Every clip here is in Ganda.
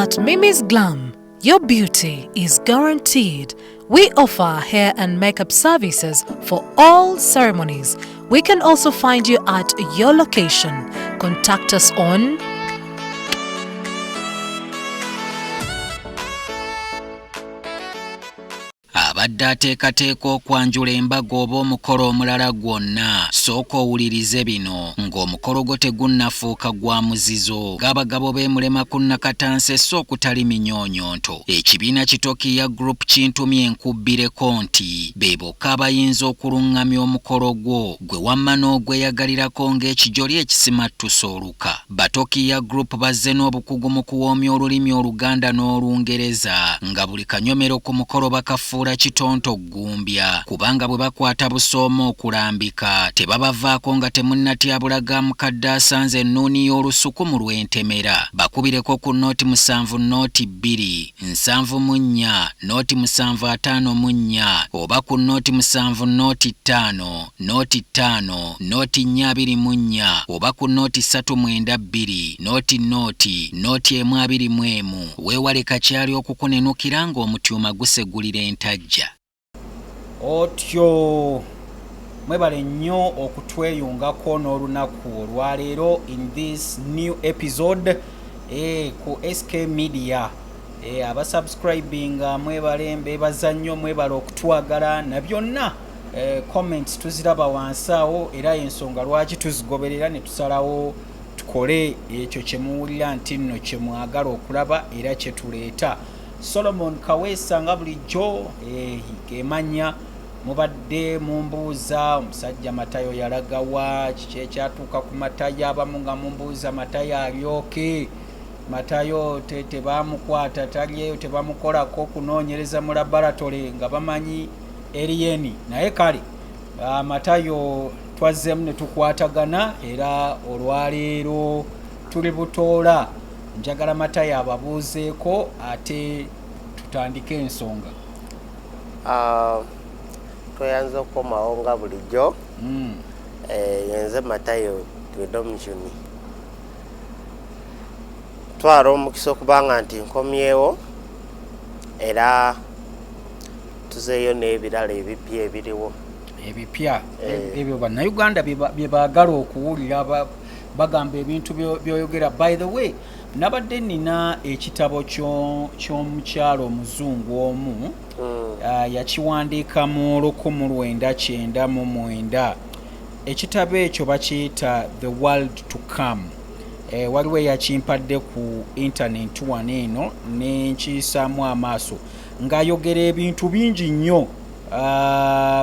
At Mimi's Glam, your beauty is guaranteed. We offer hair and makeup services for all ceremonies. We can also find you at your location. Contact us on abadde ateekateeka okwanjula embaga oba omukolo omulala gwonna sooka owulirize bino ng'omukolo gwo tegunnafuuka gwa muzizo ng'abagabo b'emulema ku nnakatansi sso okutali minyoonyonto. Ekibiina Kitokiya Group kintumye enkubbireko nti be bokka abayinza okuluŋŋamya omukolo gwo gwe wamma n'ogweyagalirako ng'ekijoli ekisimattusa oluka. Batokiya Group bazze n'obukugu mu kuwoomya olulimi Oluganda n'Olungereza nga buli kanyomero ku mukolo bakafuula kitonto gumbya kubanga bwe bakwata busooma okulambika tebabavaako nga temunnatyabulaga mukadde asanze ennuuni y'olusuku mu lw'entemera. Bakubireko ku nooti 7 nooti 2 74 nooti 754 oba ku nooti 7 nooti 5 nooti 5 nooti 424 oba ku nooti 392 nooti nooti 121 weewale kakyali okukunenukira ng'omutyuma gusegulira entajja. Otyo mwebale nnyo okutweyungako n'olunaku olwaleero in this new episode ku SK Media. Abasubscribing mwebale mbebaza nnyo, mwebale okutwagala na byonna. Comments tuziraba wansi awo era ensonga lwaki tuzigoberera ne tusalawo tukole ekyo kye muwulira nti nno kye mwagala okulaba era kye tuleeta. Solomon Kaweesa nga bulijjo gemanya mubadde mumbuuza omusajja Matayo yalagawa kiki ekyatuuka ku Matayo, abamu nga mumbuuza Matayo alyoke, Matayo tebamukwata talyeyo, tebamukolako kunoonyereza mu laboratory nga bamanyi erieni. Naye kale Matayo twazzemu ne tukwatagana era olwaleero tuli butoola. Njagala Matayo ababuuzeeko ate tutandike ensonga. Toyanza okukomawo nga bulijjo. Yenze Matayo twedomishoni. Twala omukisa okubanga nti nkomyewo era tuzeeyo n'ebirala ebipya ebiriwo. Ebipya ebyo bannayuganda bye baagala okuwulira bagamba ebintu byoyogera. By the way, nabadde nina ekitabo ky'omukyalo omuzungu omu yakiwandiika mu 1999. Ekitabo ekyo bakiyita The World to Come. Waliwo eyakimpadde ku internet wano eno nenkiyisaamu amaaso ng'ayogera ebintu bingi nnyo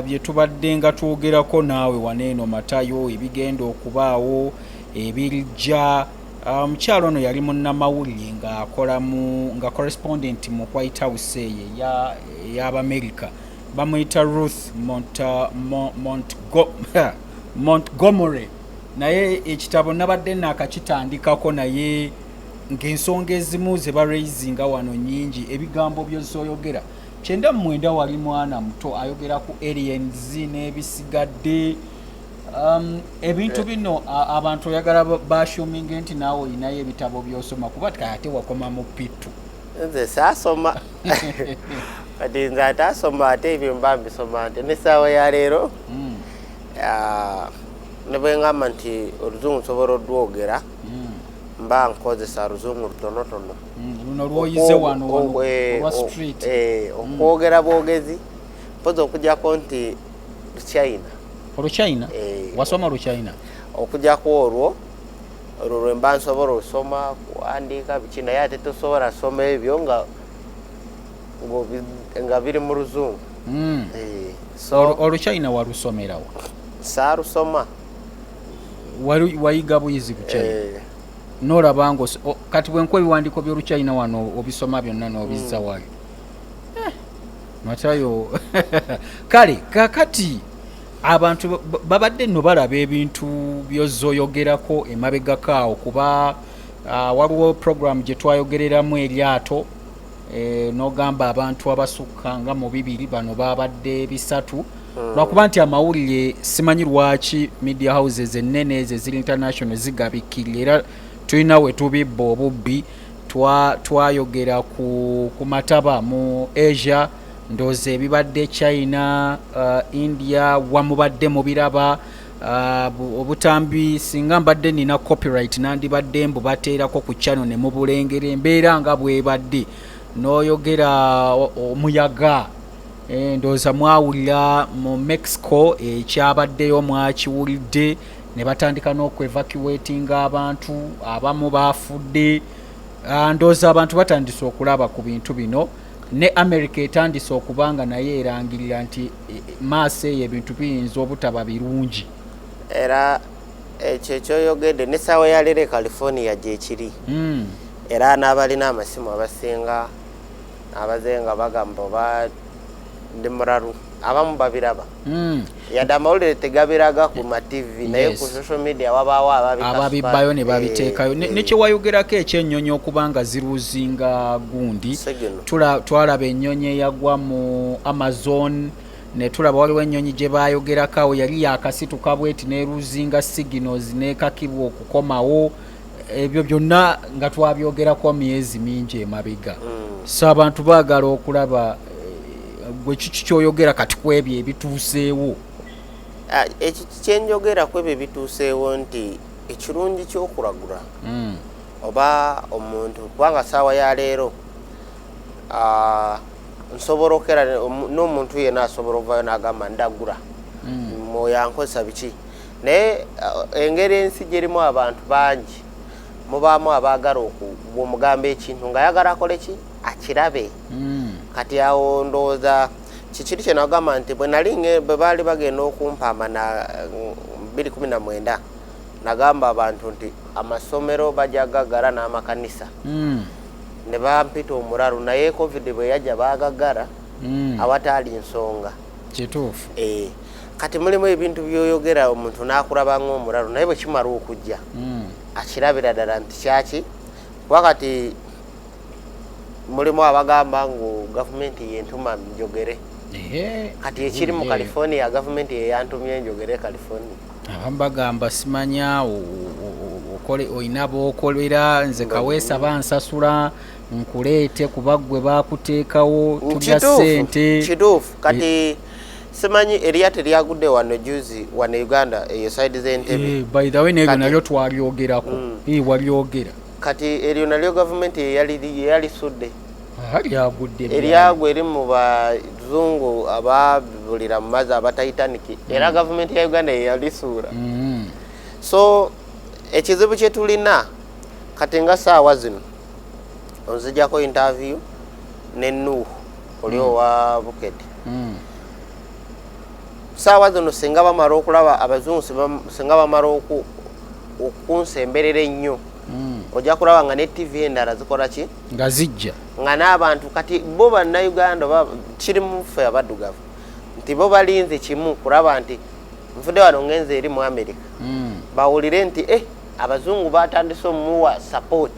bye tubadde nga twogerako naawe wano eno Matayo, ebigenda okubaawo ebirijja. Omukyalo ono yali munnamawulire ng'akola nga correspondent mu White House y'Abamerika. Bamuyita Ruth Montgomery. Naye ekitabo nabadde nakakitandikako naye ng'ensonga ezimu ze baraisinga wano nnyingi, ebigambo by'ozoyogera. 99 wali mwana muto ayogera ku aliens n'ebisigadde. Ebintu bino abantu oyagala bashuminga nti naawe olinayo ebitabo by'osoma kuba ate wakoma mu pitu. Nze saasoma. Kati nze ate asoma ate ebyo mba mbisoma nti n'essaawa ya leero ne bwe ngamba nti oluzungu nsobola olwogera mba nkozesa luzungu lutonotono. Luno lwoyize wano olwa street. Okwogera bwogezi mpozi okujjako nti China. Oluchina? Wasoma Luchina? Okujjako olwo mba nsobola osoma kuwandiika biki naye ate tosobola soma ebyo nga biri mu luzungu. Oluchina walusomerawo? Saalusoma. Wayiga buyizi ku China? N'olaba nga kati bwenkuwa ebiwandiiko by'Oluchina wano obisoma byonna n'obizza wali. Matayo kale kakati abantu babadde nno balaba ebintu by'ozoyogerako emabegako awo kuba waliwo program gye twayogereramu eryato n'ogamba abantu abasukka nga mu 2 bano babadde 3 lwakuba nti amawulire simanyi lwaki media houses ennene ezo eziri international zigabikirira era tulina we tubibba obubbi twayogera ku Mataba mu Asia, ndoze ebibadde China, India, wamubadde mu Biraba, obutambi singa mbadde nina copyright nandibadde mbubateerako ku channel ne mubulengera embeera nga bwebadde, n'oyogera omuyaga ndowooza mwawulira mu Mexico ekyabaddeyo mwakiwulidde, ne batandika n'okwevacuatinga abantu, abamu baafudde. Ndowooza abantu batandise okulaba ku bintu bino, ne America etandise okubanga naye erangirira nti maaso eyo ebintu biyinza obutaba birungi. Era ekyo ekyoyogedde n'essaawa ya leero California gyekiri. Era n'abalina amasimu abasinga abazenga bagamba oba ndi mulalu abamu babiraba. Yadde amawulire tegabiraga ku ma TV naye ku social media wabaawo ababibbayo ne babiteekayo. Nekyewayogerako ekyennyonyi okubanga ziruzinga gundi, twalaba ennyonyi eyagwa mu Amazon, ne tulaba waliwo ennyonyi gye baayogerako yali yakasituka bweti neruzinga signals nekakibwa okukomawo. Ebyo byonna nga twabyogerako myezi mingi emabega. So abantu baagala okulaba gwe kiki kyoyogera kati kwebyo ebituuseewo. Ekyenjogera kwebyo ebituuseewo nti ekirungi ky'okulagula oba omuntu kubanga saawa ya leero nsobola okera n'omuntu yenna asobola okuvayo n'agamba ndagula mwoyankozesa biki, naye engeri ensi gyerimu abantu bangi mubaamu abaagala bw'omugamba ekintu ng'ayagala akole ki akirabe. Kati awo ndowooza kikiri kye nagamba nti bwe baali bagenda okumpaama na 2019 nagamba abantu nti amasomero bajja gaggala n'amakanisa ne bampita omulalu, naye covid bwe yajja baagaggala awataali nsonga. Kituufu. Kati mulimu ebintu byoyogera omuntu n'akulaba ng'omulalu naye bwe kimala okujja akirabira ddala nti kyaki. Wakati mulimu abagamba ngu gavumenti yentuma njogere. Kati ekiri mu California gavumenti yeyantumye njogere California. Abamu bagamba simanya oyina b'okolera, nze kaweesa bansasula nkuleete kuba ggwe baakuteekawo tulya ssente. Kituufu. Kati simanyi eriya teryagudde wano juzi wano Uganda eyo side z'Entebbe. By the way nebyo nalyo twalyogerako. Walyogera. Kati eryo nalyo gavumenti yeyalisude. Eryagwa eri mu bazungu ababulira mu mazzi aba Titanic. Era gavumenti ya Uganda yeyalisuula. So ekizibu kye tulina kati nga saawa zino onzijjako interview ne Nuhu oli owa Bukete. Saawa zino singa bamala okulaba abazungu singa bamala okunsemberera ennyo ojja kulaba nga ne TV endala zikola ki nga zijja nga n'abantu kati bo bannayuganda kiri mu ffe abaddugavu nti bo balinze kimu kulaba nti nfudde wano ngenze eri mu America bawulire nti abazungu batandise omuwa support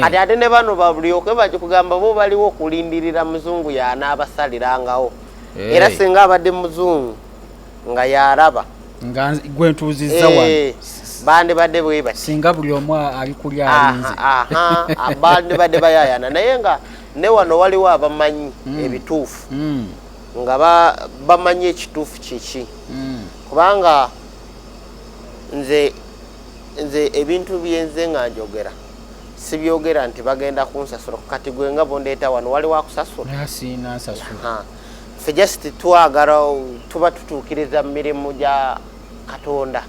kati ate ne bano balyoke bakikugamba bo baliwo okulindirira muzungu y'anaabasalirangawo era singa abadde muzungu nga yaraba nga gwentuuzizza wano bande badde bweba singa buli omu ali kuli alinze bande badde bayayana naye nga ne wano waliwo abamanyi ebituufu nga bamanyi ekituufu kiki kubanga nze ebintu byenze nga njogera sibyogera nti bagenda kunsasula kati gwe nga bondeeta wano waliwo akusasula sina nsasula ffe just twagala tuba tutuukiriza mu mirimu gya Katonda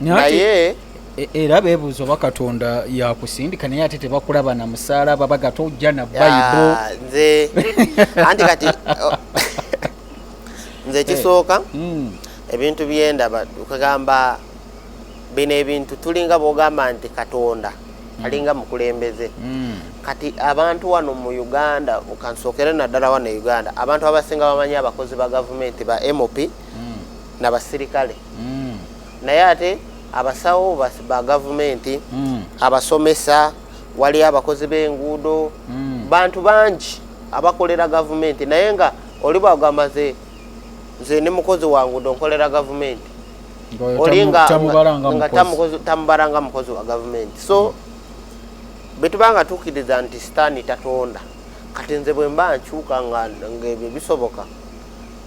naye era beebuuza oba Katonda yakusindika naye ate tebakulaba na musaalaba bagata ojja na Bayibuli nze anti kati nze kisooka ebintu byendaba okugamba bino ebintu tulinga bwogamba nti Katonda alinga mukulembeze kati abantu wano mu Uganda okansookera naddala wano Uganda abantu abasinga bamanyi abakozi ba gavumenti ba MOP n'abasirikale naye ate abasawo ba gavumenti abasomesa wali abakozi b'enguudo bantu bangi abakolera gavumenti naye nga oli bwagamba nze ne mukozi wa nguudo nkolera gavumenti oli nga tamubaranga mukozi wa gavumenti so bwe tubanga tukkiriza nti sitaani tatonda kati nze bwe mba nkyuka ng'ebyo bisoboka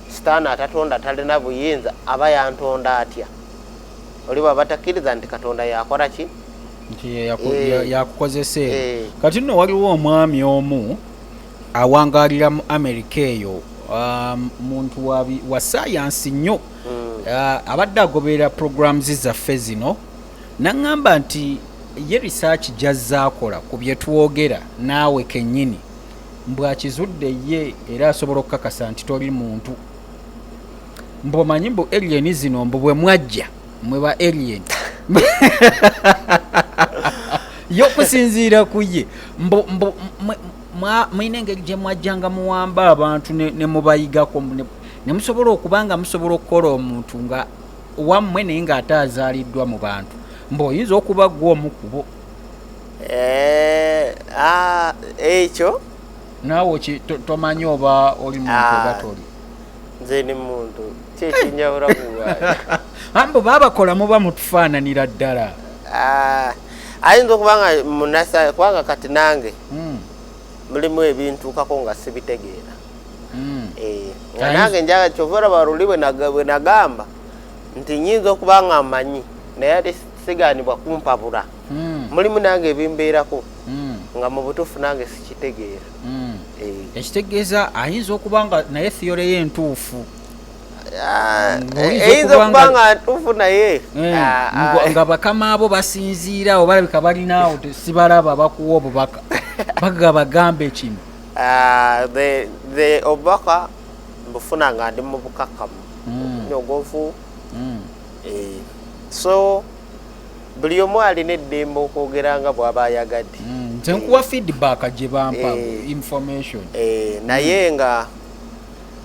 sitaani atatonda talina buyinza aba yantonda atya oli bw'aba takkiriza nti katonda yakola ki nti yakukozesa kati nno waliwo omwami omu awangalira mu Amerika eyo muntu wa sayansi nnyo abadde agoberera programs zaffe zino naŋŋamba nti ye research gy'azaakola ku bye twogera naawe kennyini mbwakizudde ye era asobola okukakasa nti toli muntu mbomanyi mbu alien zino mbu bwe mwajja mwe ba alien y'okusinziira ku ye mulina engeri gye mwajjanga muwamba abantu ne mubayigako ne musobola okuba nga musobola okukola omuntu nga wammwe naye ng'ate azaaliddwa mu bantu mb'oyinza okuba gwe omu ku bo ekyo naawe tomanyi oba oli muntu oba toli nze ni muntu kyekinyawula kuba ambo baabakola muba mutufaananira ddala ayinza okuba nga munasa kubanga kati nange mulimu ebintu kako nga sibitegeera nange njaga kyovera baluli bwe nagamba nti nyinza okuba nga mmanyi naye ate sigaanibwa kumpabula mulimu nange ebimbeerako nga mu butuufu nange sikitegeera ekitegeeza ayinza okuba nga naye theory ye entuufu eyinza okuba nga ntuufu naye nga bakama abo basinziira oba balabika balinaawo sibalaba bakuwa obubaka bagambe ekimu obubaka mbufuna nga ndi mu bukakamu nyogovu so buli omu alina eddembe okwogera nga bw'aba ayagadde nze nkuwa feedback gye bampa information naye nga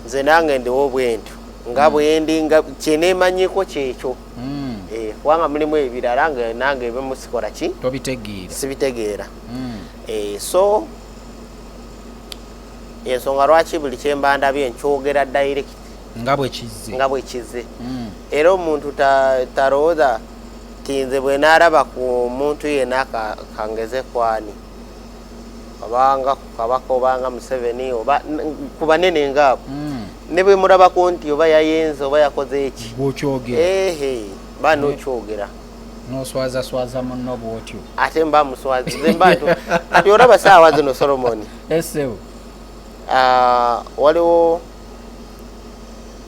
nze nange ndiwo bwentyo nga bwendi nga kyeneemanyiko kyekyo kubanga mulimu ebirala nange ebimu sikola ki sibitegeera so ensonga lwaki buli kyemba ndabye nkyogera direct nga bwe kizze era omuntu talowooza ti nze bwe naaraba ku muntu yenna kangeze kwani obanga ku kabaka obanga Museveni oba ku banene ngaabo ne bwe murabako nti oba yayenze oba yakoze eki ba nokyogera noswazaswaza munno bwotyo ate mba muswazize mbantu kati olaba saawa zino Solomoni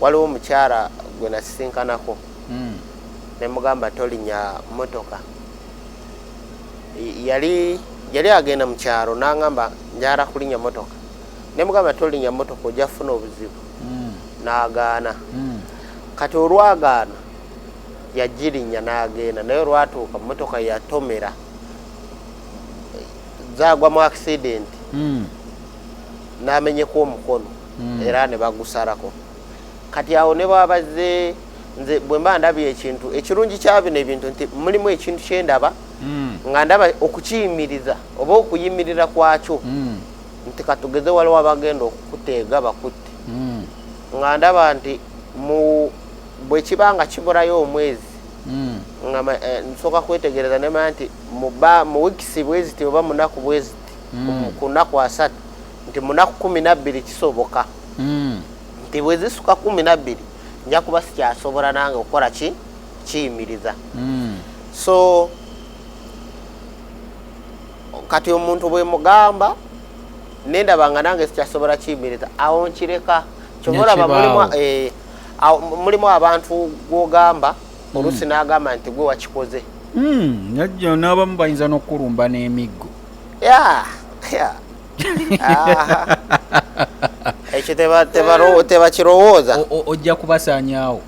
waliwo omukyala gwe nasisinkanako ne mugamba tolinnya motoka yali agenda mu kyalo n'aŋŋamba njala kulinnya motoka ne mugamba tolinnya motoka ojja kufuna obuzibu n'agaana kati olwagaana yagirinnya n'agenda naye olwatuuka motoka yatomera zaagwa mu accident n'amenyeko omukono era ne bagusalako kati awo ne bwabazze nze bwe mba ndabye ekintu ekirungi kya bino ebintu nti mulimu ekintu kyendaba nga ndaba okukiyimiriza oba okuyimirira kwakyo nti katugeze waliwo abagenda okukuteega bakutte nga ndaba nti bwe kibanga kibulayo omwezi nga nsooka kwetegereza nemanya nti mu wikisi bweziti oba munaku bweziti ku nnaku 3 nti munaku 12 kisoboka nti bwe zisuka 12 nja kuba sikyasobola nange okukola kiyimiriza so kati omuntu bwe mugamba nendabanga nange sikyasobola kiyimiriza awo nkireka kyobalaba mulimu abantu gwogamba oluusi n'agamba nti gwe wakikoze najjo n'abamu bayinza n'okulumba n'emiggo ekyo tebakirowooza ojja kubasaanyaawo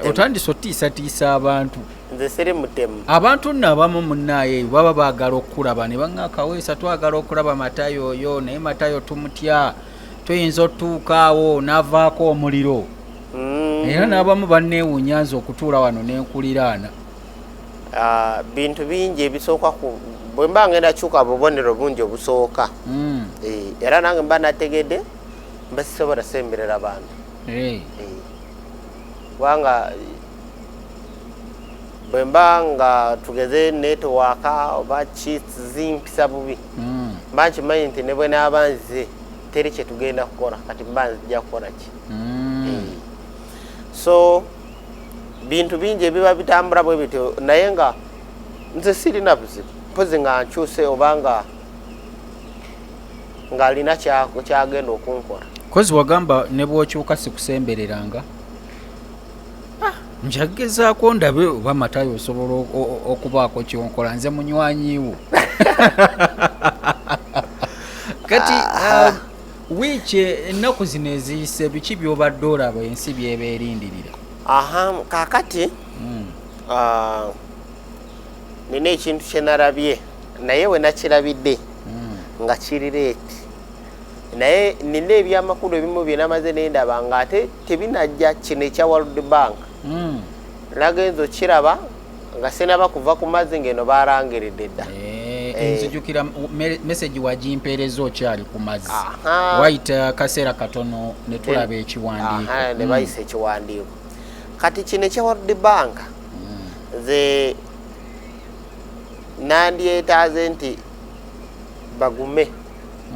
otandise otiisatiisa abantu nze siri mutemu abantu nno abamu munnaaye baba baagala okulaba ne baŋŋakaweesa twagala okulaba Matayo oyo naye Matayo tumutya toyinza otuukaawo n'avaako omuliro era n'abamu banneewuunya nze okutuula wano n'enkuliraana bintu bingi ebisooka bwe mba ngenda kyuka bubonero bungi obusooka era nange mba nategedde mba sisobola semberera bantu kubanga bwe mba nga tugeze netiwaaka oba zimpisa bubi mba nkimanyi nti ne bwe naaba nze teri kye tugenda kukola kati mba nzija kukola ki. So bintu bingi ebiba bitambula bwe bityo naye nga nze sirina buzibu mpozi nga nkyuse oba ng'alina kyagenda okunkola. Kozi wagamba ne bw'okyuka sikusembereranga. Njagezaako ndabe oba Matayo osobola okubaako kyonkola nze munywanyiwo. Kati wiiki ennaku zino eziyise biki by'obadde olaba ensi by'eba erindirira? Kaakati nina ekintu kye narabye naye we nakirabidde nga kirireeti naye nina ebyamakulu ebimu bye namaze nendaba nga ate tebinajja kino ekya World Bank nagenza okiraba nga sinaba kuva ku mazzi ng'eno baarangiridde dda. Nzijukira message wagimpeereza okyali ku mazzi wayita akaseera katono ne tulaba ekiwandiiko ne bayisa ekiwandiiko. Kati kino ekya World Bank nze nandyetaaze nti bagume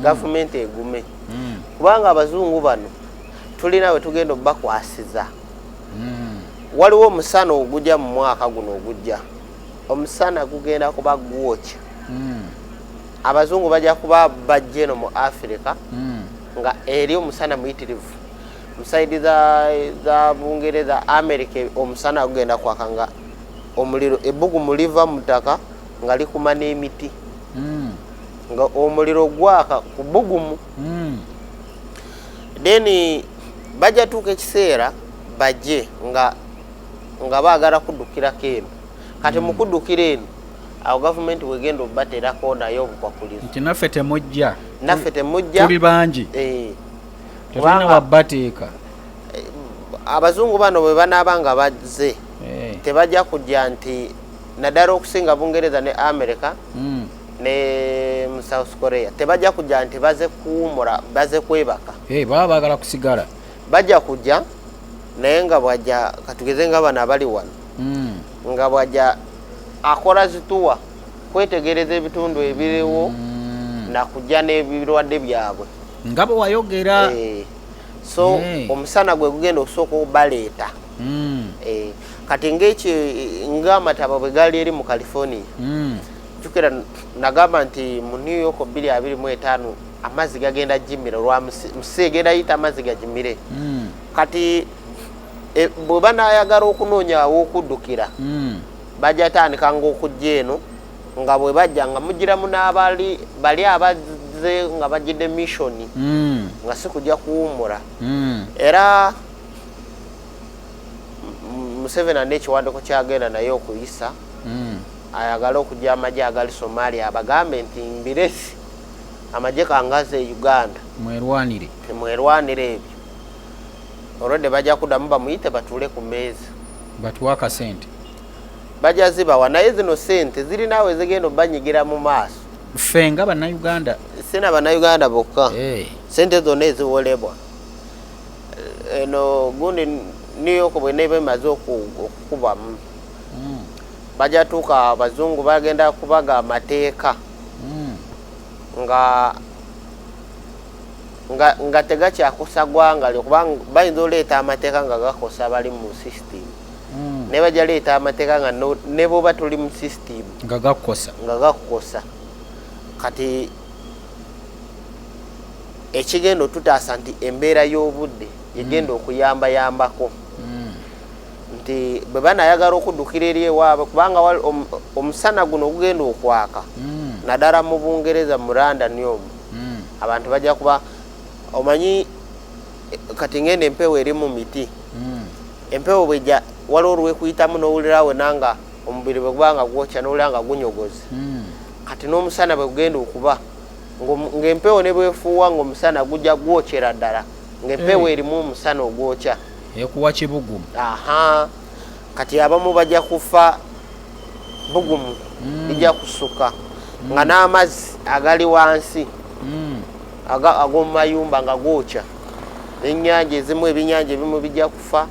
gavumenti egume kubanga abazungu bano tulina we tugenda obakwasiza. Waliwo omusana ogujja mu mwaka guno ogujja omusana gugenda kuba gwokya. Abazungu bajja kuba bajja eno mu Africa nga eri omusana muyitirivu mu saidi za Bungereza America omusana gugenda kwaka nga omuliro ebbugumu liva mu ttaka nga likuma n'emiti nga omuliro gwaka ku bbugumu. Then bajja tuuka ekiseera bajje nga baagala kuddukirako eno kati mu kuddukira eno awo gavumenti wegenda obateerako nayo obukwakulizo nti naffe temujja tuli bangi tulina wabbateeka. Abazungu bano bwe banaaba nga bazze tebajja kujja nti naddala okusinga Bungereza ne America ne mu South Korea tebajja kujja nti baze kuwumula baze kwebaka baba baagala kusigala. Bajja kujja naye nga bwajja katugeze nga bano abali wano nga bwajja akola zituwa kwetegereza ebitundu ebiriwo nakujja n'ebirwadde byabwe nga bwe wayogera. So omusana gwe gugenda okusooka obaleeta. Kati ng'ekyo nga Mataba bwe gali eri mu California jukira nagamba nti mu New York 2025 amazzi gagenda jimira olwa musi egenda yita amazzi gajimire. Kati bwe banayagala okunoonya aw'okuddukira bajja tandika ng'okujja eno nga bwe bajja nga mugiramu n'abali bali abazze nga bajjidde missioni nga si kujja kuwumula. Era Museveni alina ekiwandiiko kyagenda naye okuyisa ayagala okujja amagye agali Somalia abagambe nti mbiresi amagye kangaze e Uganda mwerwanire ebyo olwedde bajja kuddamu bamuyite batuule ku meeza batuwa akasente bajja zibawa naye zino sente zirinaawe zigenda obanyigira mu maaso ffe nga bannayuganda sina bannayuganda bokka sente zonna eziwolebwa eno gundi New York bwe neeba emaze okukubamu bajja tuuka abazungu bagenda kubaga amateeka nga tegakyakosa ggwanga kubanga bayinza oleeta amateeka nga gakosa bali mu system ne bajja leeta amateeka nga ne bwoba tuli mu system nga gakukosa. Kati ekigenda otutaasa nti embeera y'obudde egenda okuyambayambako nti bwe banayagala okuddukira eri ewaabwe kubanga omusana guno ogugenda okwaka naddala mu Bungereza mu London omwo abantu bajja kuba omanyi kati ngende empewo eri mu miti empewo bwejja waliwo olwekuyitamu n'owulirawe nanga omubiri bwe gubanga gwokya n'owulira nga gunyogoze kati n'omusana bwe gugenda okuba ng'empewo ne bwefuuwa ng'omusana gujja gwokyera ddala ng'empewo erimu omusana ogwokya ekuwa kibugumu. Kati abamu bajja kufa bugumu lijja kusuka nga n'amazzi agali wansi ag'omu mayumba nga gwokya n'ennyanja ezimu ebinyanja ebimu bijja kufa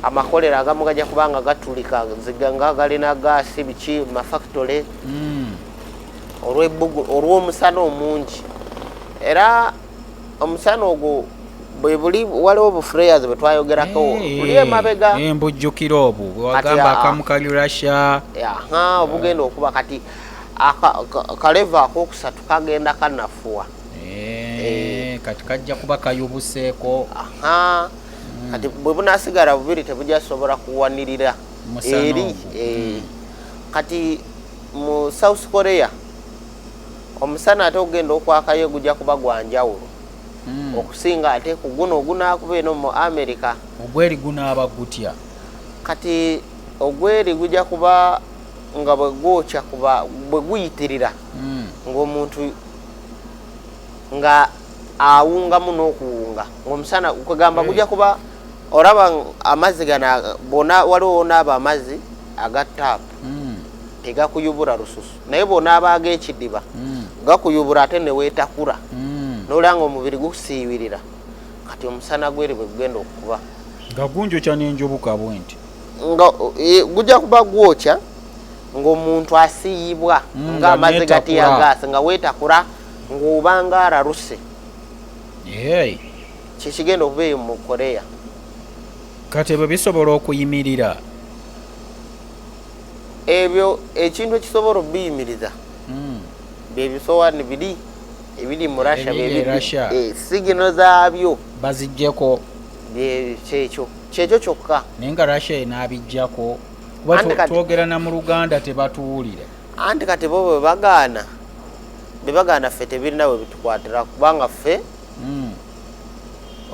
amakolero agamu gajja kubanga gatulika ziganga galina gaasi biki mafactory olw'omusana omungi era omusana ogwo bwe buli waliwo obufureyas bwe twayogerako buli emabega embujjukiro obwo bwewagamba akamu kali Russia obugenda okuba kati kaleva akokusatu kagenda kanafuwa kati kajja kuba kayubuseeko kati bwe bunasigala bubiri tebujja sobola kuwanirira eri kati mu South Korea omusana ate ogenda okwakayo gujja kuba gwanjawulo okusinga ate ku guno ogunaakuba eno mu America ogweri gunaaba gutya kati ogweri gujja kuba nga bwe gwokya kuba bwe guyitirira ng'omuntu nga awungamu n'okuwunga ng'omusana kwegamba gujja kuba oraba amazzi gana bona waliwo naaba amazzi aga taapu tegakuyubula lususu naye bonaaba ag'ekidiba gakuyubula ate ne weetakula n'olanga omubiri gusiibirira kati omusana gweri bwe gugenda okuba nga gunjokya n'enjobuka bwenti nga gujja kuba gwokya ng'omuntu asiiyibwa ng'amazzi gatiyagaasi nga weetakula ng'obanga alaluse kyekigenda okuba eyo mu Korea kati ebyo bisobola okuyimirira ebyo ekintu ekisobola okubiyimiriza byebisowaani biri ebiri mu Russia sigino zaabyo baziggyeko kyekyo kyokka naye nga Russia enaabiggyako twogera na mu Luganda tebatuwulira anti kati bo bebagaana ffe tebirina we bitukwatira kubanga ffe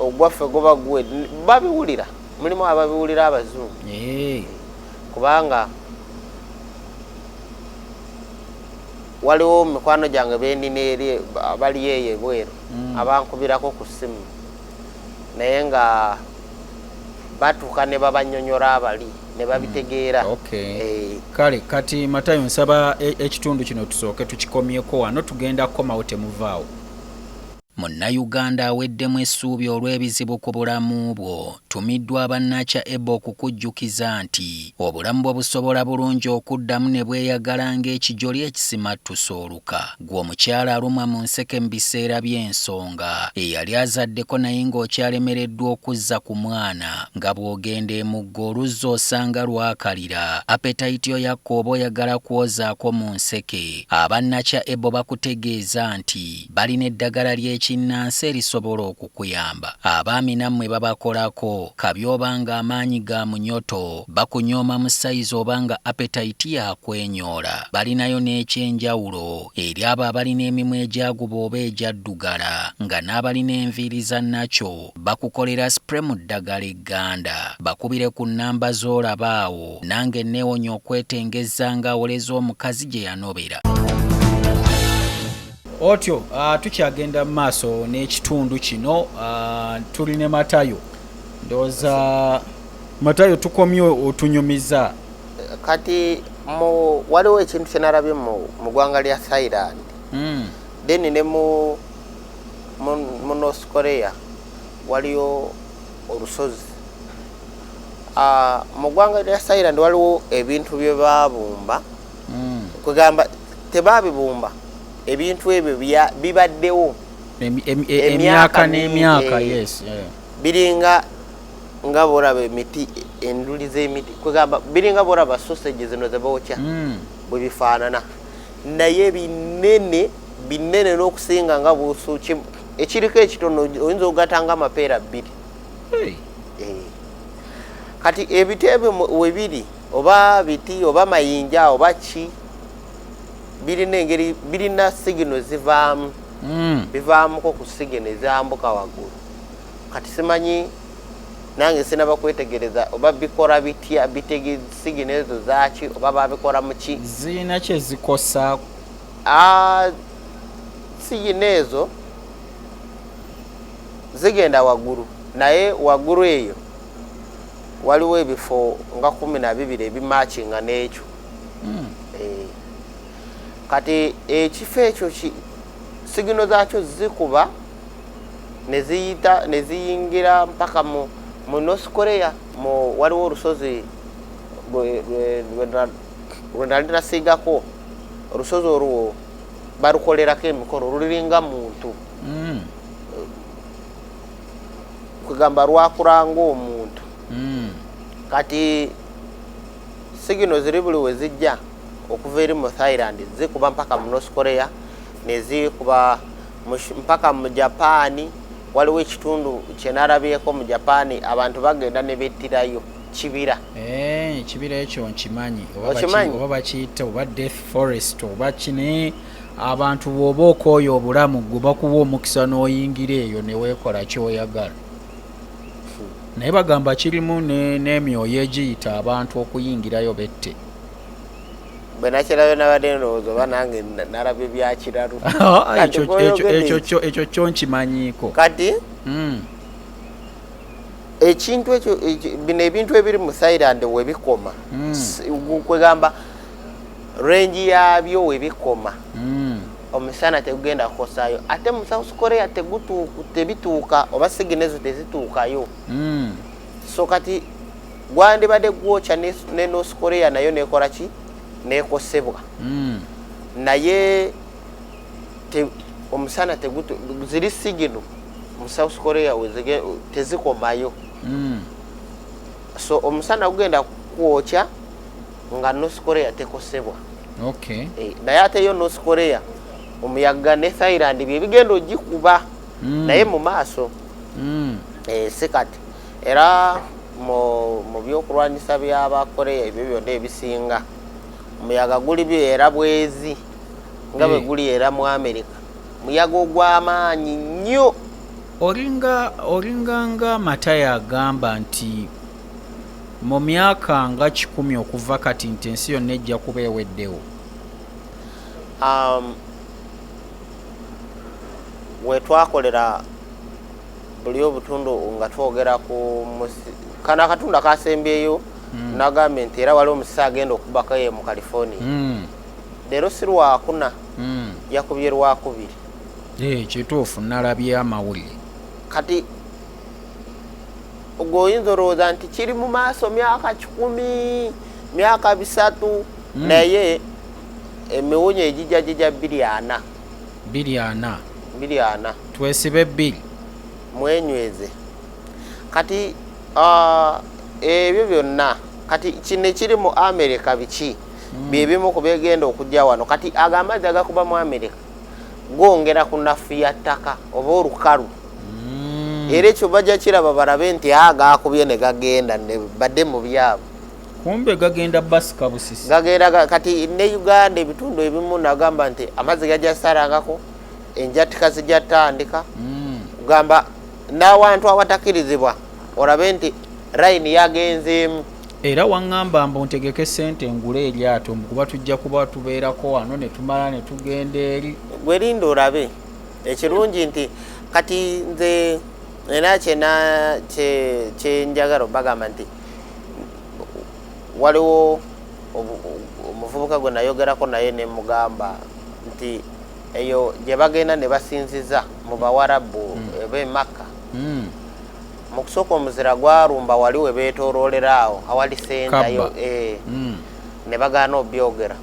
ogwaffe goba gwe babiwulira mulimu ababiwulira abazungu kubanga waliwo mikwano gyange benina eri bali eyo ebweru abankubirako ku ssimu naye nga batuuka ne babanyonyola abali ne babitegeera kale kati Matayo nsaba ekitundu kino tusooke tukikomyeko wano tugenda kukomawo temuvaawo Munnayuganda aweddemu essuubi olw'ebizibu ku bulamu bwo tumiddwa abannakya Ebo okukujjukiza nti obulamu bwo busobola bulungi okuddamu ne bweyagala ng'ekijoli ekisimattusa oluka gwe omukyala alumwa mu nseke mu biseera by'ensonga eyali azaddeko naye ng'okyalemereddwa okuzza ku mwana nga bw'ogenda emuggo oluzza osanga lwakalira apetayiti yo yakka oba oyagala kwozaako mu nseke abannakya Ebo bakutegeeza nti balina eddagala ly'ekinnansi erisobola okukuyamba abaami nammwe babakolako kabi obanga amaanyi ga munyoto bakunyooma mu sayizi obanga apetayiti yakwenyoola balinayo n'ekyenjawulo eri abo abalina emimwa egyaguba oba egyaddugala nga n'abalina enviiri za nakyo bakukolera sipure mu ddagala egganda bakubire ku nnamba z'olaba awo nange neewonya okwetengeza ng'awoleza omukazi gye yanobera otyo tukyagenda mu maaso n'ekitundu kino tuli ne Matayo ndowooza Matayo tukomye otunyumiza kati waliwo ekintu kye nalabye mu ggwanga lya Thailand then ne mu North Korea waliyo olusozi mu ggwanga lya Thailand waliwo ebintu bye baabumba kwegamba tebabibumba ebintu ebyo bibaddewo emyaka n'emyaka biringa nga boraba emiti enduli z'emiti kwegamba biringa boraba sausage zino ze bookya bwe bifaanana naye binene n'okusinga nga buusuuki ekiriko ekitono oyinza okugatanga amapeera 2 kati ebiti ebyo we biri oba biti oba mayinja oba ki birina engeri birina sigino zivaamu bivaamuko ku sigino ezambuka waggulu kati simanyi nange sinaba kwetegereza oba bikora bitya bitege sigino ezo zaaki oba babikora mu ki zirina kye zikosa sigino ezo zigenda waggulu naye waggulu eyo waliwo ebifo nga 12 ebimakinga n'ekyo kati ekifo ekyo sigino zaakyo zikuba ne ziyingira mpaka mu mu North Korea waliwo olusozi lwe nali nasiigako olusozi olwo balukolerako emikono lulinga muntu kugamba lwakulanga omuntu kati sigino ziri buli we zijja okuva eri mu Thailand zikuba mpaka mu North Korea nezikuba mpaka mu Japan. Waliwo ekitundu kyenalabyeko mu Japan abantu bagenda ne bettirayo kibira. Kibira ekyo nkimanyi oba bakiyita oba death forest oba kine abantu bw'oba okooya obulamu gwe bakuwa omukisa n'oyingira eyo ne weekola ky'oyagala. Naye bagamba kirimu n'emyoyo egiyita abantu okuyingirayo bette. Bwe nakirayo nabadde ndowooza oba nange nalabye byakiralu. Ekyo kyo nkimanyiiko. Kati ekintu ekyo bino ebintu ebiri mu Thailand we bikoma kwegamba range yabyo we bikoma omusana tegugenda kukosaayo ate mu South Korea tebituuka oba siginezo tezituukayo. So kati gwandibadde gwokya ne North Korea nayo nekola ki nekosebwa naye omusana ziri sigino mu South Korea tezikomayo. So omusana gugenda kwokya nga North Korea tekosebwa. Naye ate yo North Korea omuyaga ne Thailand bye bigenda ogikuba naye mu maaso sikati era mu byokulwanyisa by'Abakoreya ebyo byonna ebisinga omuyaga guli era bwezi nga bwe guli era mu America muyaga ogw'amaanyi nnyo. Olinga nga Matayo agamba nti mu myaka nga 10 okuva kati nti ensi yonna ejja kuba eweddewo. We twakolera buli obutundu nga twogera ku kana akatunda kasembyeyo nagambye nti era waliwo omusisi agenda okubako ye mu California. Leero si lwakuna yakubye lwakubiri. Kituufu nalabye amawulire. Kati oyinza olowooza nti kiri mu maaso myaka 10 myaka 3 naye emiwunyo egijja 240 twesibe 2 mwenyweze. Kati ebyo byonna kati kino kiri mu America biki byebimu ku begenda okujja wano kati agamazi agakuba mu America gongera ku nafu ya ttaka oba olukalu. Era ekyo bajja kiraba balabe nti gakubye ne gagenda ne badde mu byabo. Kumbe gagenda basika busisi. Gagenda kati ne Uganda ebitundu ebimu nagamba nti amazzi gajja sarangako enjatika zijja tandika. Gamba n'awantu awatakirizibwa olabe nti line yagenzeemu. Era wangamba mbu ntegeke sente ngule eryato kuba tujja kuba tubeerako wano ne tumala ne tugenda eri. Gwerinda olabe ekirungi nti kati nze era kyenjagala bagamba nti waliwo omuvubuka gwe nayogerako naye ne mugamba nti eyo gye bagenda ne basinziza mu Bawarabu ebe Mecca. Mu kusooka omuzira gwarumba wali we beetooloolera awo awali sentayo ne bagaana obyogera.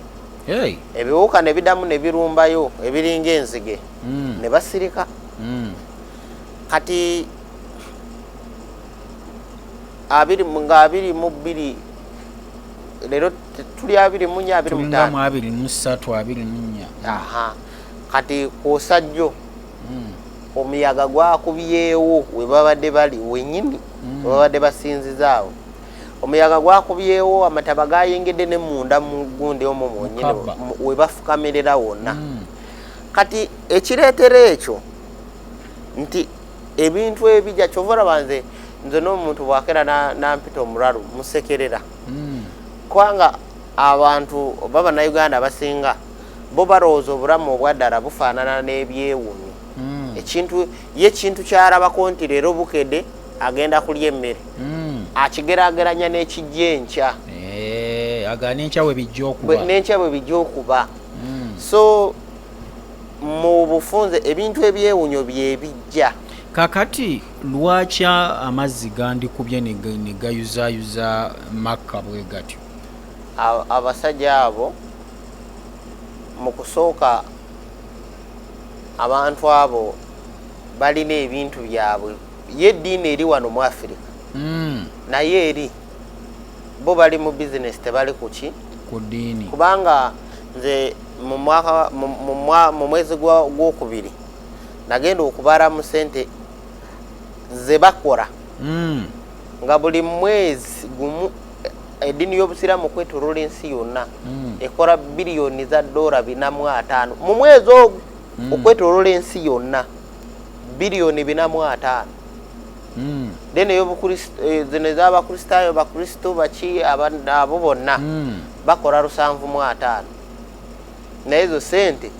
Ebiwuka ne bidamu ne birumbayo ebiringa enzige ne basirika. Kati 22 leero tuli 24 25 kati kwosajjo omuyaga gwakubyewo we babadde bali wenyini babadde basinzizaawo. Omuyaga gwakubyewo amataba gayengedde ne munda mu gundi omwo mwonyine we bafukamirira wonna. Kati ekireetera ekyo nti ebintu ebijja kyovora banze nze n'omuntu bwakera nampita omulalu musekerera kubanga abantu baba na Uganda basinga bo balowooza obulamu obwa ddala bufaanana n'ebyewunyo. Ekintu kyalabako nti leero bukedde agenda kulya emmere akigeraageranya n'ekijja enkya n'enkya bwe bijja okuba. So mu bufunze ebintu ebyewunyo bye bijja. Kakati lwaki amazzi gandikubye ne gayuzaayuza Makka bwe gatyo? Abasajja abo mu kusooka abantu abo balina ebintu byabwe. Ye eddiini eri wano mu Afirika naye eri bo bali mu bizinesi tebali kuki ku ddiini. Kubanga nze mu mwezi gw'okubiri nagenda okubaalamu sente ze bakola nga buli mwezi gumu eddiini y'obusiraamu kwetooloola ensi yonna ekola biliyoni za $450 mu mwezi ogwo okwetooloola ensi yonna biliyoni 450. Then zino ez'abakristaayo bakristo baki abo bonna bakola 750. naye ezo sente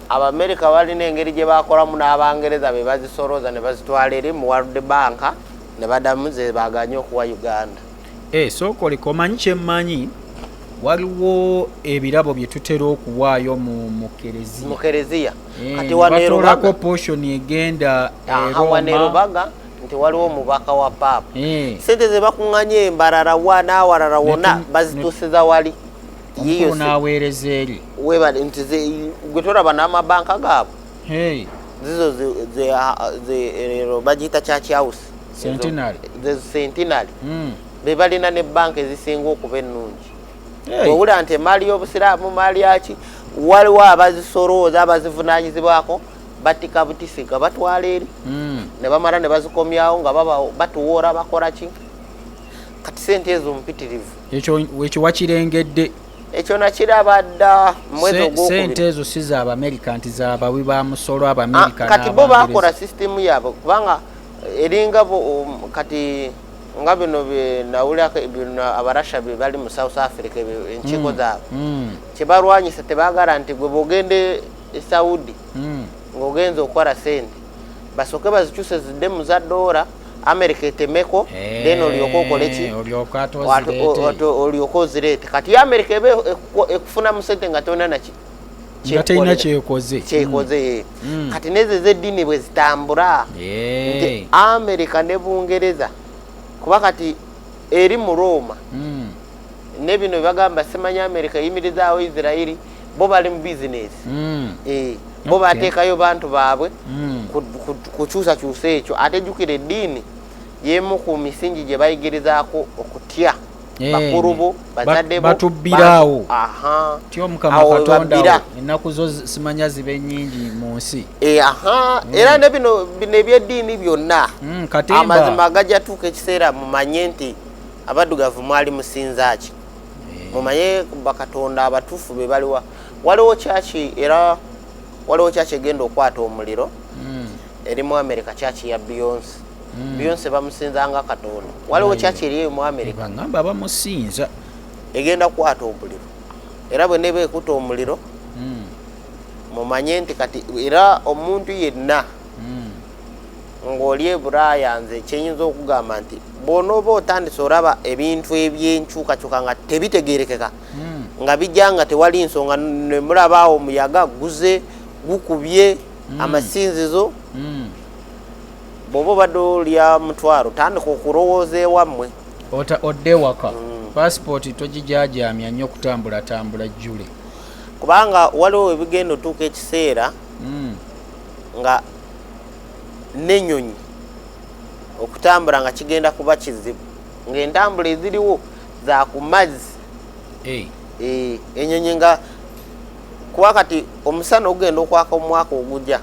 Abamerika balina engeri gye bakolamu n'Abangereza be bazisolooza ne bazitwala eri mu World Bank ne badamu ze baganye okuwa Uganda. Sooka oliko omanyi kyemmanyi waliwo ebirabo bye tutera okuwaayo mu kereziya. Kati waneerubako portion egenda waneerubaga nti waliwo omubaka wa Paapa. Sente ze bakuŋŋanya embalala wa n'awalala wonna bazituusiza wali. Omukulu n'aweereza eri. Webale nti gwe tolaba n'amabanka gaabo. Zizo ze bagiyita Church House. Centenary. Be balina ne banka ezisinga okuba ennungi. Bw'owulira nti emaali y'obusiraamu maali yaki waliwo abazisolooza abazivunaanyizibwako batika butisi nga batwala eri ne bamala ne bazikomyawo nga batuwoora bakola ki. Kati sente ezo mpitirivu. Ekyo wakirengedde. Ekyo nakiraba dda mwezi ogwokubiri. Sente ezo si za Abamerika nti za bawi ba musolo Abamerika. Kati bo bakola sisitemu yaabwe kubanga eringa kati nga bino nawulira Abarasha be bali mu South Africa enkiiko zaabwe kyebalwanyisa tebaagala nti gwe bwogende e Saudi ng'ogenza okukola sente basooke bazikyuse ziddemu za $, America etemeko then olyoka okole ki olyoka ozireete. Kati America eba ekufuna mu sente nga tolina naki talina kyekoze. Kati nezo ez'eddiini bwe zitambula nti America ne Bungereza kuba kati eri mu Roma ne bino bagamba simanya America yimirizaawo Israeli bo bali mu bizinesi bo bateekayo bantu baabwe kukyusakyusa ekyo. Ate jjukira eddiini y'emu ku misingi gye bayigirizaako okutya bakulu bo bazadde bo batubbiraawo. Tyo Mukama Katonda ennaku zo simanya zibe nnyingi mu nsi. Era ne bino ebyeddiini byonna amazima gajja tuuka ekiseera mumanye nti abaddugavu mwali musinza ki. Mumanye bakatonda abatuufu be baliwa. Waliwo kyaki era waliwo kyaki egenda okwata omuliro eri mu America kyaki ya Beyonce bamusinzanga Katonda. Waliwo kyaki eri mu America bangamba bamusinza egenda kukwata omuliro era bwe neba ekuta omuliro mumanye nti kati era omuntu yenna ng'oli e Bulaaya nze kyenyinza okugamba nti bw'onooba otandise olaba ebintu ebyenkyukakyuka nga tebitegeerekeka nga bijja nga tewali nsonga ne mulabaawo omuyaga guze gukubye amasinzizo bw'oba obadde olya mutwalo tandika okulowooza ewammwe odde waka. Passport togijajaamya nnyo okutambulatambula jjule kubanga waliwo ebigenda otuuka ekiseera nga n'ennyonyi okutambula nga kigenda kuba kizibu ng'entambula eziriwo za ku mazzi. Ennyonyi nga kuba kati omusana ogenda okwaka omwaka ogujja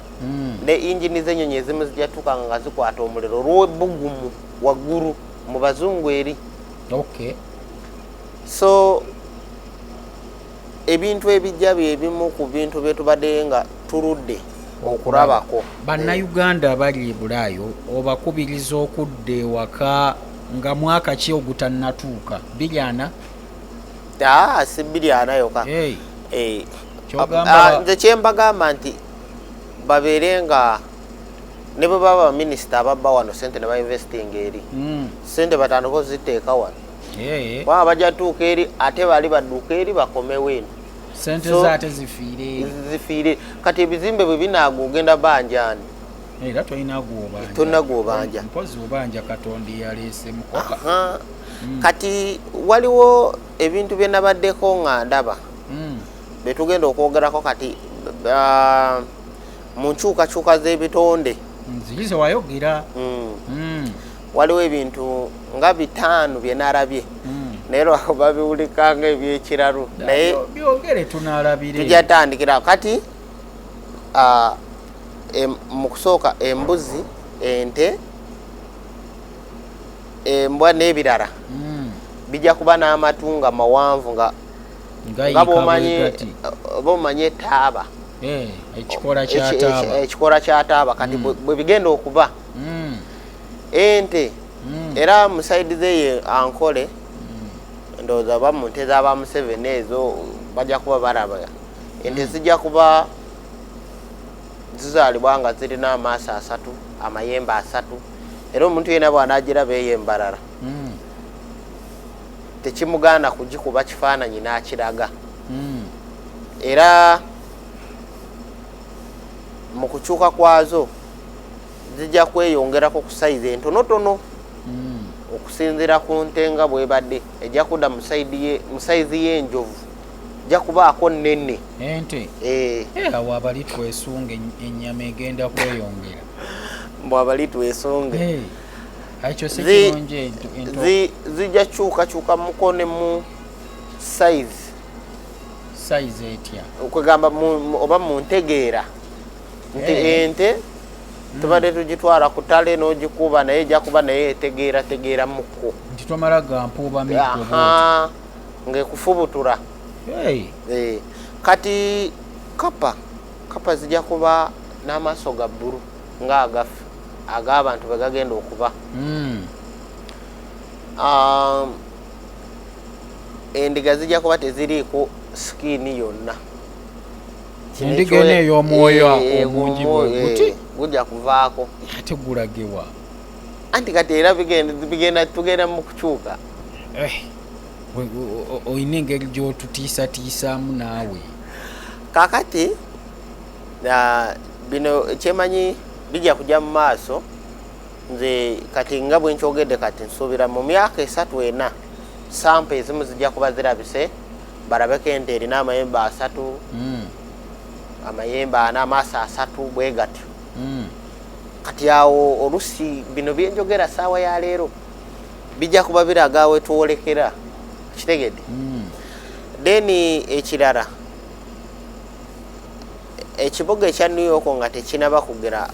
ne injini z'ennyonyi ezimu zijja tuuka nga zikwata omuliro olw'ebbugumu waggulu mu bazungu eri. So ebintu ebijja byebimu ku bintu bye tubadde nga tuludde okulabako. Bannayuganda abali e Bulaayo obakubiriza okudda ewaka nga mwaka ki ogutannatuuka 200? Si 200 yokka. Nze kyembagamba nti babeere nga ne bwe baba baminisita ababba wano sente ne bainvestinga eri sente batandika oziteeka wano baba bajja tuuka eri ate bali badduka eri bakomewo eno sente zaate zifiire. Kati ebizimbe bwe binaaga ogenda banjani era tolina gwobanja. Tolina gwobanja. Mpozi obanja Katonda yaleese mukoka. Kati waliwo ebintu bye nabaddeko nga ndaba betugenda okwogerako kati mu nkyukakyuka z'ebitonde. Nziyize wayogera. Waliwo ebintu nga 5 bye narabye naye lwako babiwulika nga ebyekiralu naye byogere tunalabire. Tujatandikira kati mu kusooka embuzi, ente, embwa n'ebirala bijja kuba n'amatunga mawanvu nga bw'omanye taaba. Ekikola kya taaba kati bwe bigenda okuba ente era mu saidi ze ye ankole ndowooza ba mu nte z'aba Museveni ezo bajja kuba baraba ente zijja kuba zizaalibwa nga zirina amaaso 3 amayembe 3 era omuntu yenna bw'anaagiraba eyembalala tekimugaana kugikuba kifaananyi n'akiraga. Era mu kukyuka kwazo zijja kweyongerako ku sayizi entonotono okusinziira ku nte nga bwebadde ejja kudda mu sayizi y'enjovu ejja kubaako nnene ente. Awo abali twesunga ennyama egenda kweyongera. Mbw abali twesunga ekyo si kirungi. Zijja kyukakyuka muko ne mu sayizi etya okwegamba oba mu ntegeera nti ente tubadde tugitwala ku ttale n'ogikuba naye ejja kuba naye etegeera mukko nti tomala gampuuba mikko ng'ekufubutura. Kati kapa zijja kuba n'amaaso ga bbulu ng'agaffe ag'abantu be gagenda okuba. Endiga zijja kuba teziriiko sikiini yonna. Endiga eno ey'omwoyo omungi gujja kuvaako ate gulagewa anti kati era tugenda mu kukyuka. Oyina engeri gy'otutiisatiisaamu naawe. Kaakati bino kyemanyi bijja kujja mu maaso. Nze kati nga bwe nkyogedde kati nsuubira mu myaka 3-4 sampa ezimu zijja kuba zirabise barabeko ente erina amayembe 3 amayembe 4 amaaso 3 bwe gatyo. Kati awo olusi bino byenjogera saawa ya leero bijja kuba biraga awe tuwolekera kitegedde. Deni ekirala ekibuga ekya New York nga tekinaba kugera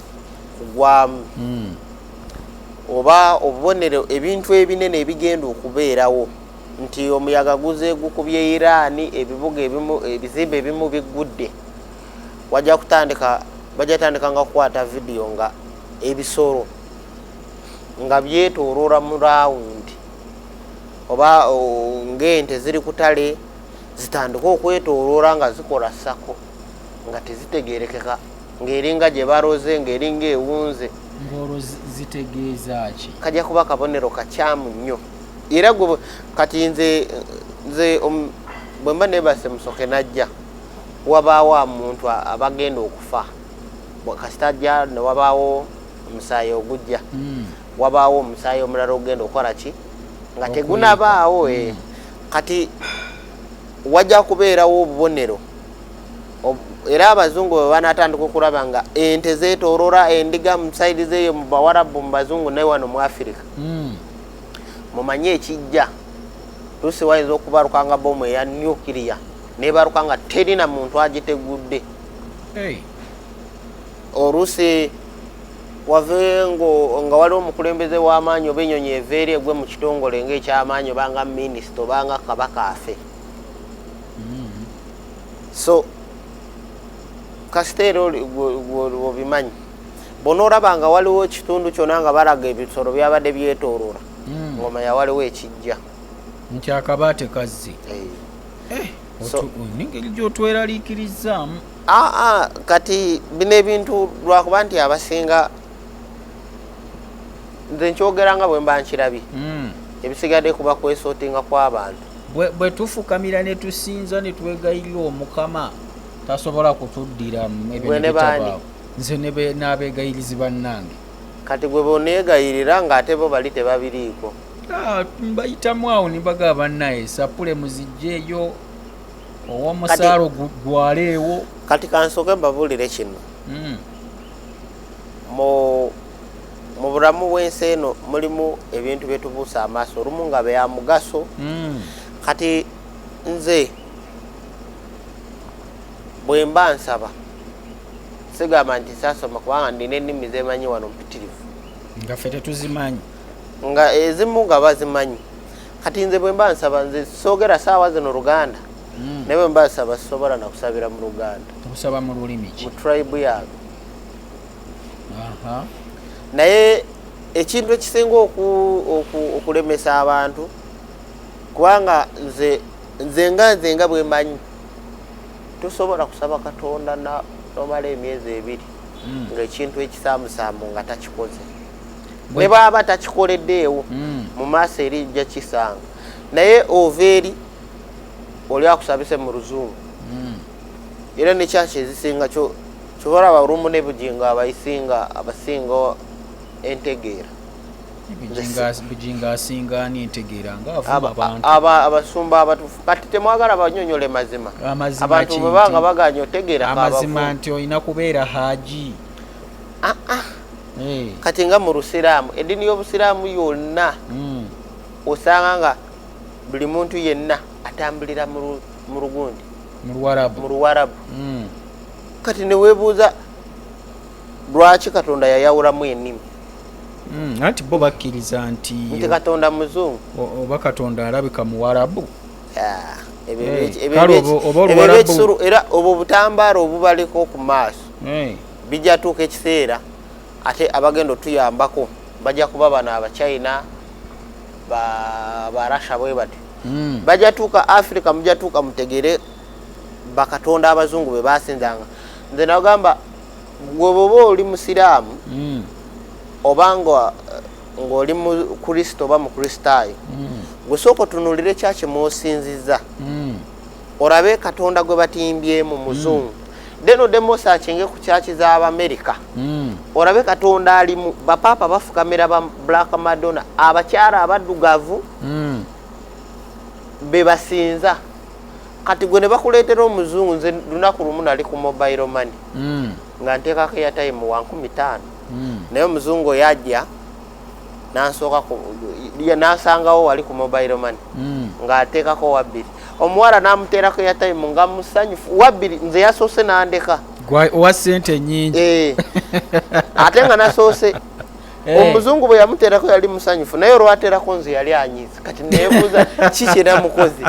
kugwamu oba obubonero ebintu ebinene ebigenda okubeerawo nti omuyaga guze gukubye Iran ebibuga ebimu ebizimbe ebimu biggudde bajja tandika nga kukwata vidiyo nga ebisoro nga byetooloola mu raawundi oba ng'ente ziri ku ttale zitandika okwetooloola nga zikola sako nga tezitegeerekeka ng'eringa gye baroze ng'eringa ewunze. Ng'olwo zitegeeza ki? Kajja kuba kabonero kakyamu nnyo. Era gwe kati nze bwe mba neebase musoke najja wabaawo omuntu abagenda okufa kasitajja ne wabaawo omusaayi ogujja wabaawo omusaayi omulala ogenda okukola ki nga tegunabaawo. Kati wajja kubeerawo obubonero era abazungu bwe banatandika okulaba nga ente zeetooloola endiga mu saidi zeeyo mu bawarabu mu bazungu naye wano mu Afirika mumanye ekijja lusi wayinza okubaluka nga bomu eya nyukiriya nebaluka nga terina muntu agitegudde. Olusi wavengo nga waliwo omukulembeze w'amaanyi oba ennyonyi eva eri egwe mu kitongole ng'ekyamaanyi obanga minisita obanga kabaka afe. So kasiteero obimanyi bonoolaba nga waliwo ekitundu kyonna nga balaga ebisolo byabadde byetooloola ng'omanya waliwo ekijja nti akabaate kazze. Engeri gy'otweraliikirizzaamu. Kati bino ebintu lwakuba nti abasinga nze nkyogera nga bwe mba nkirabye ebisigadde kuba kwesootinga kw'abantu. Bwe tufukamira ne tusinza ne twegayirira Omukama tasobola kutuddira ebintu bitabaawo. nze n'abeegayirizi bannange kati gwe boneegayirira ng'ate bo bali tebabiriiko mbayitamu awo ne bagaba bannaye sapule muzijjeeyo ow'omusaalo gwaleewo kati kansooke mbabuulire kino mu bulamu bw'ensi eno mulimu ebintu bye tubuusa amaaso olumu nga bya mugaso kati nze bwe mba nsaba sigamba nti saasoma kubanga ndina ennimi zemanyi wano mpitirivu nga ffe tetuzimanyi nga ezimu nga bazimanyi kati nze bwe mba nsaba nze soogera saawa zino Luganda naye bwe mba nsaba sisobola nakusabira mu Luganda okusaba mu lulimi ki mu tribe yange naye ekintu ekisinga okulemesa abantu kubanga nze nga bwe mmanyi tusobola kusaba Katonda nomala emyezi 2 ng'ekintu ekisaamusaamu nga takikoze ne baba takikoleddeewo mu maaso eri jja kisanga naye ova eri oli akusabise mu Luzungu era ne kyaki ezisinga kyobalaba olumu ne bujinga abasinga entegeera bujinga asinga ani entegeera ngaavuma abantu abasumba abatuufu kati temwagala banyonyole mazima abantu bwe banga baganya otegeera amazima nti olina kubeera haaji kati nga mu Lusiraamu eddiini y'Obusiraamu yonna osanga nga buli muntu yenna atambulira mu lugundi mu Luwarabu kati ne weebuuza lwaki Katonda yayawulamu ennimi anti bo bakkiriza nti Katonda muzungu oba Katonda alabika Muwarabu era obwo butambaala obubaliko ku maaso bijja tuuka ekiseera ate abagenda otuyambako bajja kuba bano Abachina Barasha bwe bati bajja tuuka Africa mujja tuuka mutegere bakatonda abazungu be basinzanga nze nagamba gwe bwoba oli musiraamu obanga ng'oli mu Kristo oba mu Kristaayo gwe sooka otunuulire kyaki mwosinziza olabe Katonda gwe batimbyemu muzungu deno demosakinge ku kyaki z'Abamerika olabe Katonda alimu bapaapa bafukamira ba Black Madonna abakyala abaddugavu be basinza kati gwe ne bakuleetera omuzungu nze lunaku lumu nali ku mobile money nga nteekako airtime wa 15 naye omuzungu yajja nansooka nasangawo wali ku mobile money ng'ateekako wa 2 omuwala n'amuteerako airtime nga musanyufu wa 2 nze yasoose n'andeka owa ssente nnyingi ate nga nasoose omuzungu bwe yamuteerako yali musanyufu naye olwateerako nze yali anyiiza kati neebuuza kiki era mukozi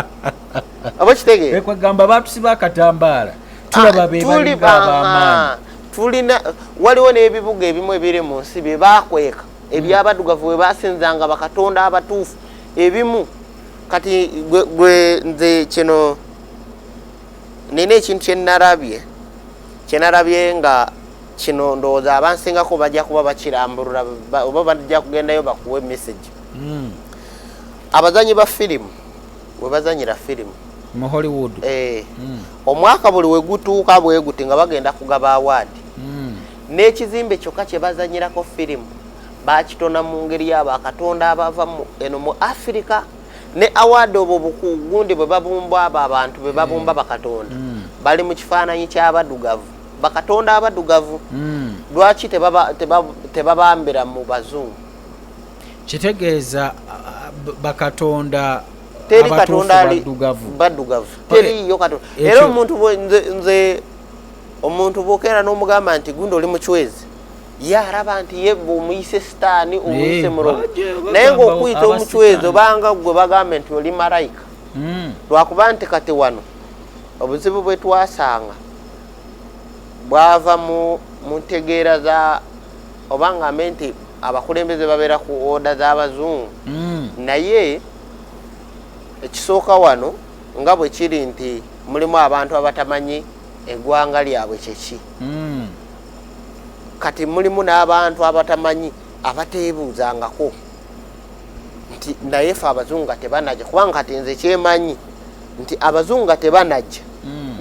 aba kitegeera ekwegamba baatusiba akatambaala tulaba be balinga ab'amaanyi tulina waliwo n'ebibuga ebimu ebiri mu nsi bye baakweka ebyabaddugavu bwe basinzanga bakatonda abatuufu ebimu kati gwe nze kino nina ekintu kyenarabye nga kino ndowooza abansingako bajja kuba bakirambulula oba bajja kugendayo bakuwa message abazanyi ba firimu bwe bazanyira firimu mu Hollywood omwaka buli we gutuuka bwe guti nga bagenda kugaba awaadi n'ekizimbe kyokka kye bazanyirako firimu bakitona mu ngeri y'abakatonda abava eno mu Africa ne awaadi obwo bukugundi bwe babumba abo abantu bwe babumba bakatonda bali mu kifaananyi ky'abaddugavu bakatonda abaddugavu lwaki tebabambira mu bazungu kitegeeza bakatonda teri Katonda ali baddugavu teriyo Katonda era omuntu bw'okeera n'omugamba nti gundi oli mucwezi ye araba nti ye omuyise sitaani omuyise mulogo naye ng'okuyita omucwezi obanga gwe bagambe nti oli malayika lwakuba nti kati wano obuzibu bwe twasanga bwava mu ntegeera za oba ngambe nti abakulembeze babeera ku oda z'abazungu naye ekisooka wano nga bwe kiri nti mulimu abantu abatamanyi eggwanga lyabwe kyeki kati mulimu n'abantu abatamanyi abateebuuzangako nti naye fe abazungu nga tebanajja kubanga kati nze kyemanyi nti abazungu nga tebanajja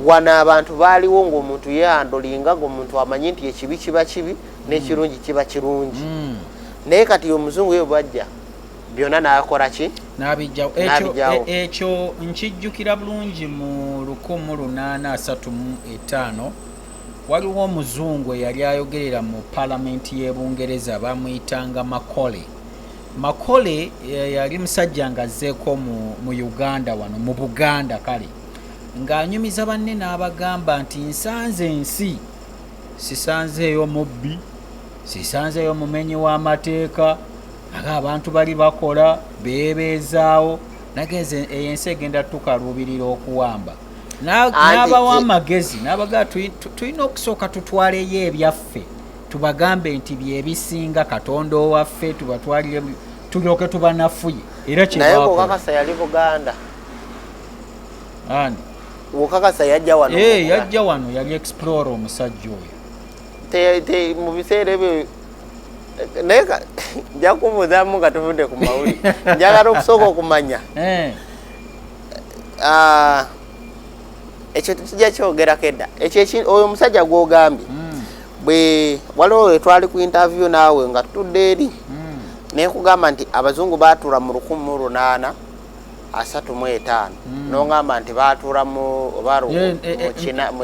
wana abantu baaliwo ng'omuntu yeyandolinga ng'omuntu amanyi nti ekibi kiba kibi n'ekirungi kiba kirungi naye kati omuzungu ye bwajja byonna n'akola ki n'abijjawo ekyo nkijjukira bulungi mu 1835 waliwo omuzungu eyali ayogerera mu palamenti y'e Bungereza bamuyitanga Makole yali musajja ng'azzeeko mu Uganda wano mu Buganda kale ng'anyumiza banne n'abagamba nti nsanze ensi sisanzeeyo mubbi sisanzeeyo mumenyi w'amateeka aga abantu bali bakola beebeezaawo nagenze ensi egenda tukaluubirira okuwamba n'abawa amagezi n'abagaa tulina okusooka tutwaleyo ebyaffe tubagambe nti byebisinga Katonda owaffe tubatwalire tulyoke tubanafuye era naye okakasa yali Buganda ani okakasa yajja wano yajja wano yali explorer omusajja oyo mu biseera ebyo naye nja kumubuuzamu nga tuvudde ku mawulire njagala okusooka okumanya ekyo tukijja kyogerako edda oyo omusajja gw'ogambye bwe waliwo we twali ku interview naawe nga tutudde eri naye kugamba nti abazungu baatuula mu 1835 n'ogamba nti baatuula mu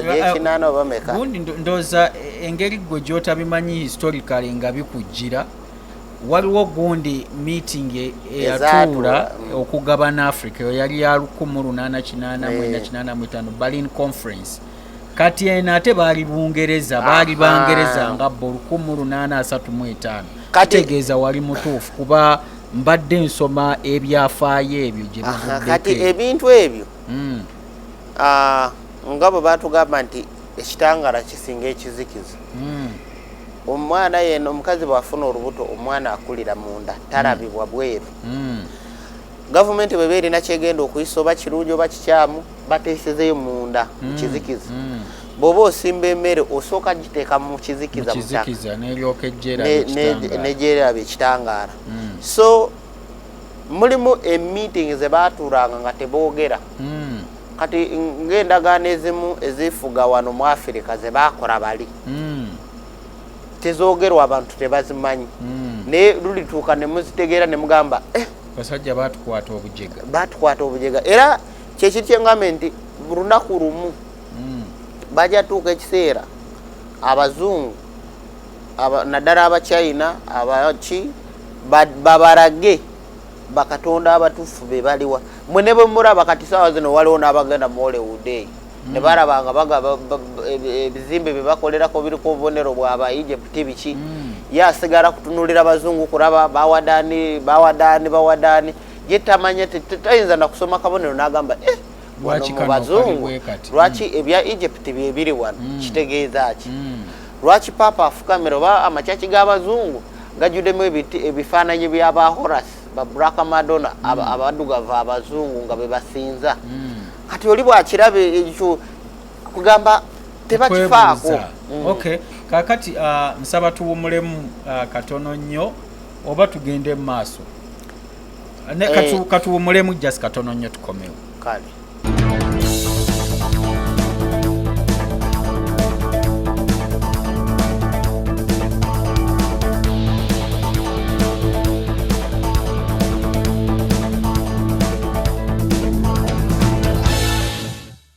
gyekinaana oba meka gundi ndowooza engeri gwe gy'otabimanyi historically nga bikujjira waliwo gundi meeting eyatuula okugabana Africa eyo yali ya 1884-85 Berlin Conference kati eno ate baali Bungereza baali Bangereza nga bo 1835 kitegeeza wali mutuufu kuba mbadde nsoma ebyafaayo ebyo gye bivuddeko kati ebintu ebyo nga bwe baatugamba nti ekitangaala kisinga ekizikiza omwana yeno omukazi bw'afuna olubuto omwana akulira munda talabibwa bweru gavumenti bwe beerina kyegenda okuyisa oba kirungi oba kikyamu bateesezeyo munda mu kizikiza bw'oba osimba emmere osooka giteeka mu kizikiza n'egyeraba ekitangaala so mulimu emeeting ze baatuulanga nga teboogera kati ng'endagaano ezimu ezifuga wano mu Afirika ze baakola bali tezoogerwa abantu tebazimanyi naye lulituuka ne muzitegeera ne mugamba basajja baatukwata obujega era kyekiri kyengambe nti lunaku lumu bajja tuuka ekiseera abazungu naddala abachina abaki babarage bakatonda abatuufu be baliwa mwe ne bwe mulaba kati saawa zino waliwo n'abagenda mu Hollywood ne balabanga bagaba ebizimbe bye bakolerako biriko obubonero bw'aba Egypt biki yasigala kutunulira abazungu kulaba bawadani ye tamanya tayinza na kusoma kabonero n'agamba lwaki mu bazungu lwaki ebya Egypt bye biri wano kitegeeza ki lwaki papa afukamira oba amakyaki g'abazungu gajjuddemu ebifaananyi by'aba Horus ba Black Madonna abaddugavu abazungu nga be basinza kati oli bwakirabe ekyo kugamba tebakifaako okay kakati nsaba tuwumulemu katono nnyo oba tugende mu maaso katuwumulemu just katono nnyo tukomewo kale